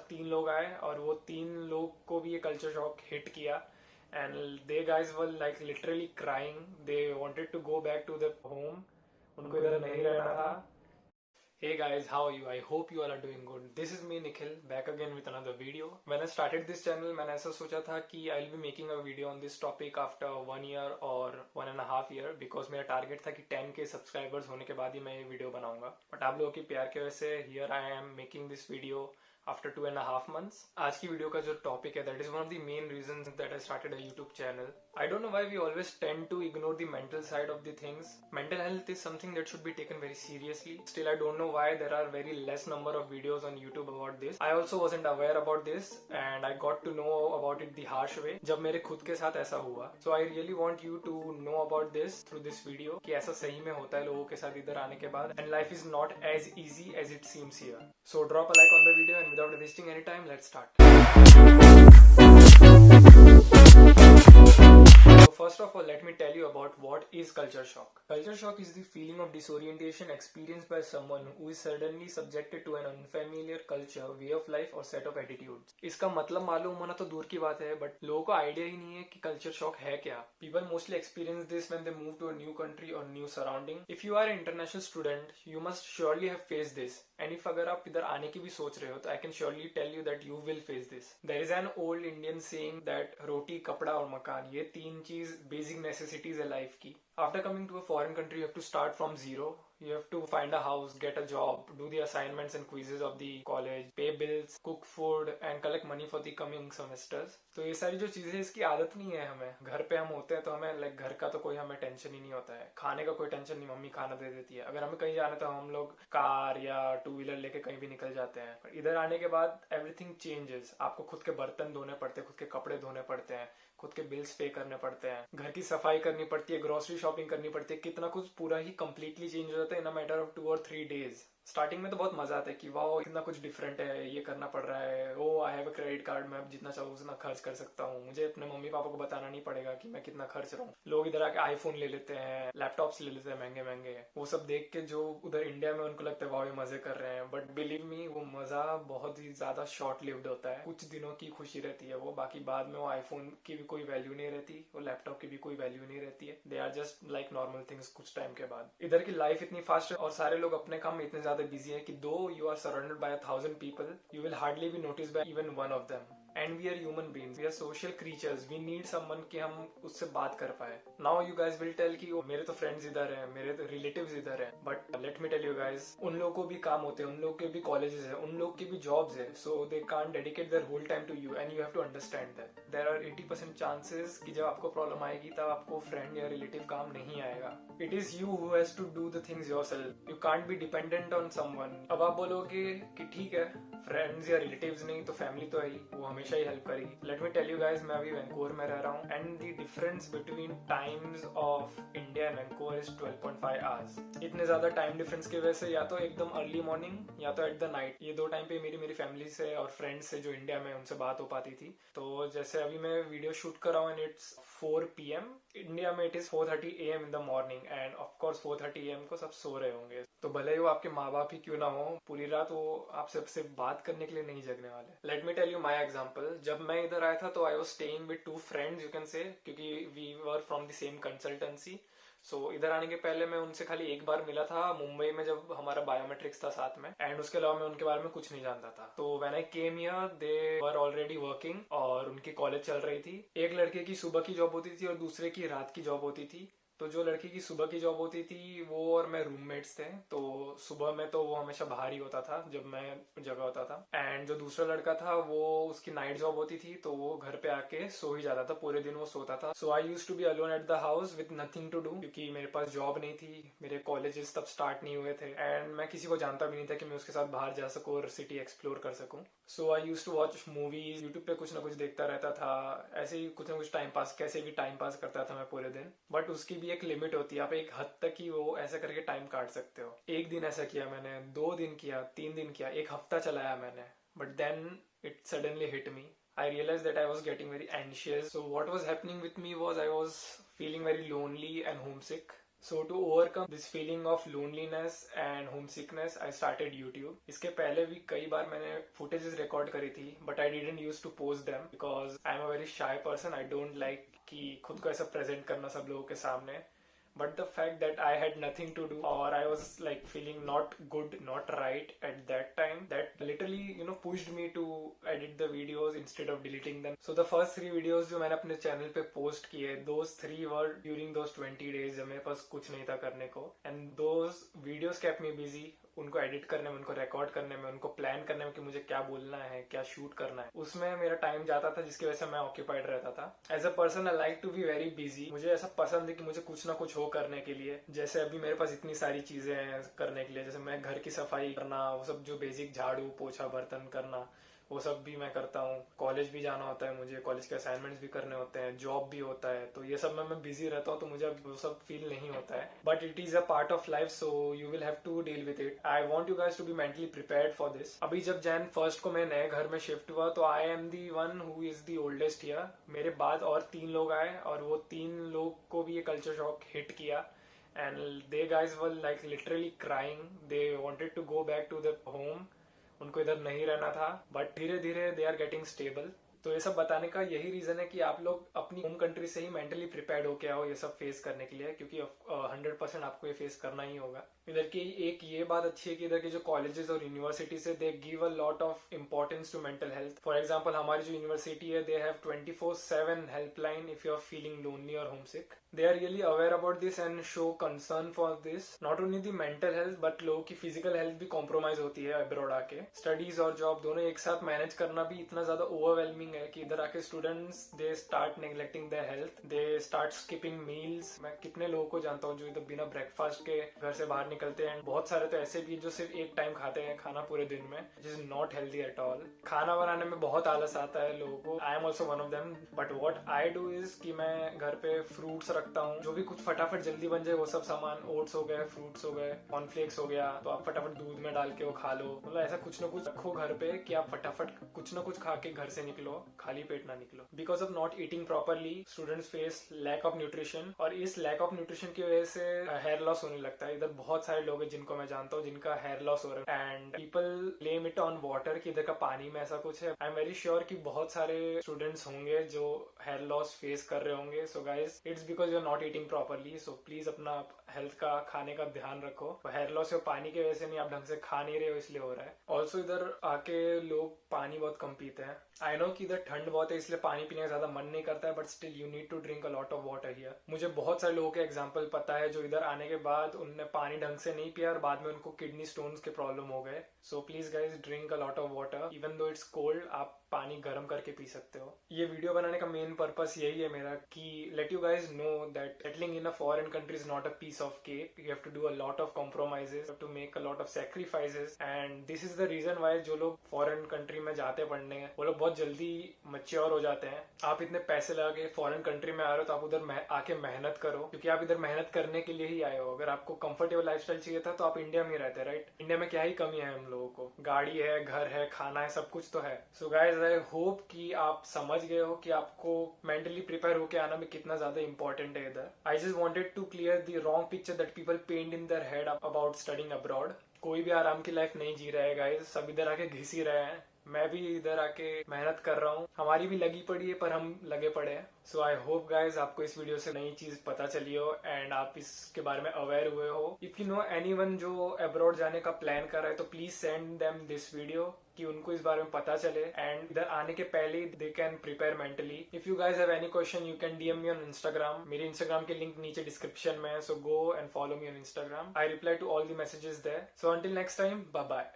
तीन लोग आए और वो तीन लोग को भी ये कल्चर शॉक हिट किया and the guys were like literally crying. They wanted to go back to the home. उनको इधर नहीं रहना था. Hey guys, how are you? I hope you all are doing good. This is me Nikhil, back again with another video. When I started this channel, मैंने ऐसा सोचा था कि I'll be making a video on this topic after 1 year or 1.5 year because मेरा target था कि 10K subscribers होने के बाद ही मैं ये वीडियो बनाऊंगा. बट आप लोगों की प्यार की वजह से here I am making this video after 2.5 months. आज की वीडियो का जो टॉपिक है that is one of the main reasons that I started a YouTube channel. I don't know why we always tend to ignore the mental side of the things. Mental health is something that should be taken very seriously. Still, I don't know why there are very less number of videos on YouTube about this. I also wasn't aware about this and I got to know about it the harsh way जब मेरे खुद के साथ ऐसा हुआ. So I really want you to know about this through this video कि ऐसा सही में होता है लोगों के साथ इधर आने के बाद and life is not as easy as it seems here. So drop a like on the video and without wasting any time, let's start. So first of all, let me tell you about what is culture shock. Culture shock is the feeling of disorientation experienced by someone who is suddenly subjected to an unfamiliar culture, way of life or set of attitudes. इसका मतलब मालूम होना तो दूर की बात है, but लोगों को आइडिया ही नहीं है कि culture shock है क्या. People mostly experience this when they move to a new country or new surrounding. If you are an international student, you must surely have faced this. And if अगर आप इधर आने की भी सोच रहे हो तो I can surely tell you that you will face this. There is an old Indian saying that रोटी कपड़ा और मकान ये तीन चीज बेसिक नेसेसिटीज है लाइफ की. After coming to a foreign country, you have to start from zero. You have to find a house, get a job, do the assignments and quizzes of the college, pay bills, cook food and collect money for the coming semesters. तो ये सारी जो चीजें इसकी आदत नहीं है हमें. घर पे हम होते हैं तो हमें लाइक घर का तो कोई हमें टेंशन ही नहीं होता है. खाने का कोई टेंशन नहीं, मम्मी खाना दे देती है. अगर हमें कहीं जाना तो हम लोग कार या टू व्हीलर लेके कहीं भी निकल जाते हैं. पर इधर आने के बाद एवरीथिंग चेंजेस. आपको खुद के बर्तन धोने पड़ते हैं, खुद के कपड़े धोने पड़ते हैं, खुद के बिल्स पे करने पड़ते हैं, घर की सफाई करनी पड़ती है, ग्रोसरी शॉपिंग करनी पड़ती है. कितना कुछ पूरा ही कंप्लीटली चेंज हो जाता है in a matter of 2 or 3 days. Starting में तो बहुत मजा आता है कि वाओ इतना कुछ डिफरेंट है, ये करना पड़ रहा है. Oh I have a credit card, मैं जितना चाहूँ उतना खर्च कर सकता हूँ. मुझे अपने मम्मी पापा को बताना नहीं पड़ेगा कि मैं कितना खर्च रहा हूँ. लोग इधर आके आईफोन ले लेते हैं, लैपटॉप्स ले लेते हैं महंगे महंगे. वो सब देख के जो उधर इंडिया में उनको लगता है वाओ ये मजे कर रहे हैं. बट बिलीव मी वो मजा बहुत ही ज्यादा शॉर्ट लिव्ड होता है. कुछ दिनों की खुशी रहती है वो, बाकी बाद में वो आईफोन की भी कोई वैल्यू नहीं रहती, वो लैपटॉप की भी कोई वैल्यू नहीं रहती है. They are just like normal things कुछ टाइम के बाद. इधर की लाइफ इतनी फास्ट है और सारे लोग अपने काम में इतने ज्यादा बिजी है कि though you are surrounded by 1,000 people, you will hardly be noticed by even one of them. And we are human beings, we are social creatures, we need someone कि हम उससे बात कर पाए. Now you guys will tell कि मेरे तो friends इधर हैं, मेरे तो relatives इधर हैं. But let me tell you guys, उन लोगों को भी काम होते हैं, उन लोगों के भी colleges हैं, उन लोगों की भी jobs है. So they can't dedicate their whole time to you and you have to understand that. There are 80% chances कि जब आपको problem आएगी तब आपको friend या relative काम नहीं आएगा. It is you who has to do the things yourself. You can't be dependent on someone. अब आप बोलोगे कि ठीक है फ्रेंड्स या रिलेटिव्स नहीं तो फैमिली तो है ही, वो हमेशा ही हेल्प करेगी. Let me tell you guys, मैं अभी वैंकूवर में रह रहा हूँ and the difference between times of India and Vancouver is 12.5 hours. इतने ज्यादा टाइम डिफरेंस की वजह से या तो एकदम अर्ली मॉर्निंग या तो एट द नाइट, ये दो टाइम पे मेरी फैमिली से और फ्रेंड्स से जो इंडिया में उनसे बात हो पाती थी. तो जैसे अभी मैं वीडियो शूट कर रहा हूँ एंड इट्स 4 PM, इंडिया में it is 4:30 AM in the morning end of course 4:30 AM को सब सो रहे होंगे. तो भले ही वो आपके माँ बाप ही क्यों ना हो, पूरी रात वो आपसे बात करने के लिए नहीं जगने वाले. Let me tell you my example. जब मैं इधर आया था तो I was staying with 2 friends you can say, क्योंकि we were from the same consultancy. So इधर आने के पहले मैं उनसे खाली एक बार मिला था मुंबई में जब हमारा बायोमेट्रिक्स था साथ में, एंड उसके अलावा मैं उनके बारे में कुछ नहीं जानता था. तो when I came here they were already working और उनकी कॉलेज चल रही थी. एक लड़के की सुबह की जॉब होती थी और दूसरे की रात की जॉब होती थी. तो जो लड़की की सुबह की जॉब होती थी वो और मैं रूममेट्स थे. तो सुबह में तो वो हमेशा बाहर ही होता था जब मैं जगह होता था, एंड जो दूसरा लड़का था वो उसकी नाइट जॉब होती थी तो वो घर पे आके सो ही जाता था, पूरे दिन वो सोता था. So I used to be alone at the house with nothing to do, क्योंकि मेरे पास जॉब नहीं थी, मेरे कॉलेजेस तब स्टार्ट नहीं हुए थे एंड मैं किसी को जानता भी नहीं था कि मैं उसके साथ बाहर जा सकूं और सिटी एक्सप्लोर कर सकूं. So I used to watch movies, YouTube पे कुछ ना कुछ देखता रहता था. ऐसे ही कुछ ना कुछ टाइम पास, कैसे भी टाइम पास करता था मैं पूरे दिन. बट उसकी भी एक लिमिट होती है, आप एक हद तक ही वो ऐसा करके टाइम काट सकते हो. एक दिन ऐसा किया मैंने, 2 दिन किया, 3 दिन किया, एक हफ्ता चलाया मैंने. But then it suddenly hit me. I realized that I was getting very anxious. So what was happening with me was I was feeling very lonely and homesick. So to overcome this feeling of loneliness and homesickness, I started YouTube. इसके पहले भी कई बार मैंने footages record करी थी, but I didn't used to post them because I'm a very shy person. I don't like कि खुद को ऐसा present करना सब लोगों के सामने. But the fact that I had nothing to do or I was like feeling not good, not right at that time, that literally pushed me to edit the videos instead of deleting them. So the first 3 videos जो मैंने अपने channel पे post किए, those 3 were during those 20 days जब मेरे पास कुछ नहीं था करने को, and those videos kept me busy. उनको एडिट करने में, उनको रिकॉर्ड करने में, उनको प्लान करने में कि मुझे क्या बोलना है, क्या शूट करना है, उसमें मेरा टाइम जाता था, जिसकी वजह से मैं ऑक्यूपाइड रहता था. As a person I like to be very busy. मुझे ऐसा पसंद है कि मुझे कुछ ना कुछ हो करने के लिए. जैसे अभी मेरे पास इतनी सारी चीजें हैं करने के लिए, जैसे मैं घर की सफाई करना, वो सब जो बेसिक झाड़ू पोछा बर्तन करना, वो सब भी मैं करता हूँ. कॉलेज भी जाना होता है मुझे, कॉलेज के असाइनमेंट्स भी करने होते हैं, जॉब भी होता है, तो ये सब में मैं बिजी रहता हूँ, तो मुझे अब वो सब फील नहीं होता है. But it is a part of life, so you will have to deal with it. I want you guys to be mentally prepared for this. अभी जब Jan 1 को मैं नए घर में शिफ्ट हुआ, तो I am the one who is the oldest here. मेरे बाद और 3 लोग आए और वो 3 लोग को भी ये कल्चर शॉक हिट किया. And they guys were like literally crying. They wanted to go back to their home. उनको इधर नहीं रहना था, बट धीरे धीरे दे आर गेटिंग स्टेबल. तो ये सब बताने का यही रीजन है कि आप लोग अपनी होम कंट्री से ही मेंटली प्रिपेयर्ड होके आओ ये सब फेस करने के लिए, क्योंकि 100% आपको ये फेस करना ही होगा. इधर की एक ये बात अच्छी है कि इधर के जो कॉलेजेस और यूनिवर्सिटी है, they give a lot of importance to mental health. For example हमारी जो यूनिवर्सिटी है, they have 24/7 helpline if you are feeling lonely और homesick. They are really aware about this and show concern for this. Not only the mental health, but लोगों की physical health भी compromise होती है abroad आके. Studies और job दोनों एक साथ मैनेज करना भी इतना ज्यादा ओवरवेलमिंग है कि इधर आके students they start neglecting their health, they start skipping meals. मैं कितने लोगों को जानता हूँ जो इधर बिना ब्रेकफास्ट के घर से बाहर निकलते हैं. बहुत सारे तो ऐसे भी जो सिर्फ एक टाइम खाते हैं खाना पूरे दिन में, which is not healthy at all. खाना बनाने में बहुत आलस आता है लोगों को. I am also one of them. But what I do is कि मैं घर पे फ्रूट्स रखता हूँ, जो भी कुछ फटाफट जल्दी बन जाए वो सब सामान. ओट्स हो गए, फ्रूट्स हो गए, कॉर्नफ्लेक्स हो गया, तो आप फटाफट दूध में डाल के वो खा लो. मतलब ऐसा कुछ ना कुछ रखो घर पे कि आप फटाफट कुछ ना कुछ खा के घर से निकलो, खाली पेट ना निकलो. Because of not eating properly, students face lack of nutrition, और इस लैक ऑफ न्यूट्रिशन की वजह से हेयर लॉस होने लगता है. इधर बहुत सारे लोग हैं जिनको मैं जानता हूँ जिनका हेयर लॉस हो रहा है, and people blame it on water कि इधर का पानी में ऐसा कुछ है. आई एम वेरी श्योर कि बहुत सारे स्टूडेंट्स होंगे जो हेयर लॉस फेस कर रहे होंगे. So guys, it's because you are not eating properly. So please अपना हेल्थ का, खाने का ध्यान रखो. हेयर लॉस हो पानी की वजह से नहीं, आप ढंग से खा नहीं रहे हो इसलिए हो रहा है. ऑल्सो इधर आके लोग पानी बहुत कम पीते हैं. आई नो कि इधर ठंड बहुत है इसलिए पानी पीने का ज्यादा मन नहीं करता है, but still you need to drink a lot of water here. मुझे बहुत सारे लोगों के एग्जांपल पता है जो इधर आने के बाद उनने पानी ढंग से नहीं पिया और बाद में उनको किडनी स्टोन्स के प्रॉब्लम हो गए. So please guys drink a lot of water. Even though it's cold, आप पानी गर्म करके पी सकते हो. ये वीडियो बनाने का मेन पर्पस यही है मेरा कि let you guys know that settling in a foreign country is not a piece of cake. You have to do a lot of compromises, to make a lot of sacrifices, and this is the reason why जो लोग foreign country में जाते पढ़ने वो लोग बहुत जल्दी mature हो जाते हैं. आप इतने पैसे लगा के फॉरेन कंट्री में आ रहे हो तो आप उधर आके मेहनत करो, क्योंकि आप इधर मेहनत करने के लिए ही आए हो. अगर आपको कंफर्टेबल लाइफस्टाइल चाहिए था तो आप इंडिया में रहते, राइट? इंडिया में क्या ही कमी है हम लोगों को? गाड़ी है, घर है, खाना है, सब कुछ तो है. सो गाइज, आई होप कि आप समझ गए हो कि आपको मेंटली प्रिपेयर होके आना भी कितना ज्यादा इंपॉर्टेंट है इधर. I just wanted to clear the wrong picture that people paint in their head about studying abroad. कोई भी आराम की लाइफ नहीं जी रहा है गाइज, सब इधर आके घिस ही रहे हैं. मैं भी इधर आके मेहनत कर रहा हूँ, हमारी भी लगी पड़ी है पर हम लगे पड़े हैं. सो आई होप गाइज आपको इस वीडियो से नई चीज पता चली हो एंड आप इसके बारे में अवेयर हुए हो. इफ यू नो एनीवन जो अब्रॉड जाने का प्लान कर रहा है तो please send them this video कि उनको इस बारे में पता चले एंड इधर आने के पहले they can prepare mentally. If you guys have any question you can DM me on Instagram. मेरे इंस्टाग्राम के लिंक नीचे डिस्क्रिप्शन में है, so go and follow me on Instagram. I reply to all the messages there. So until next time, bye bye.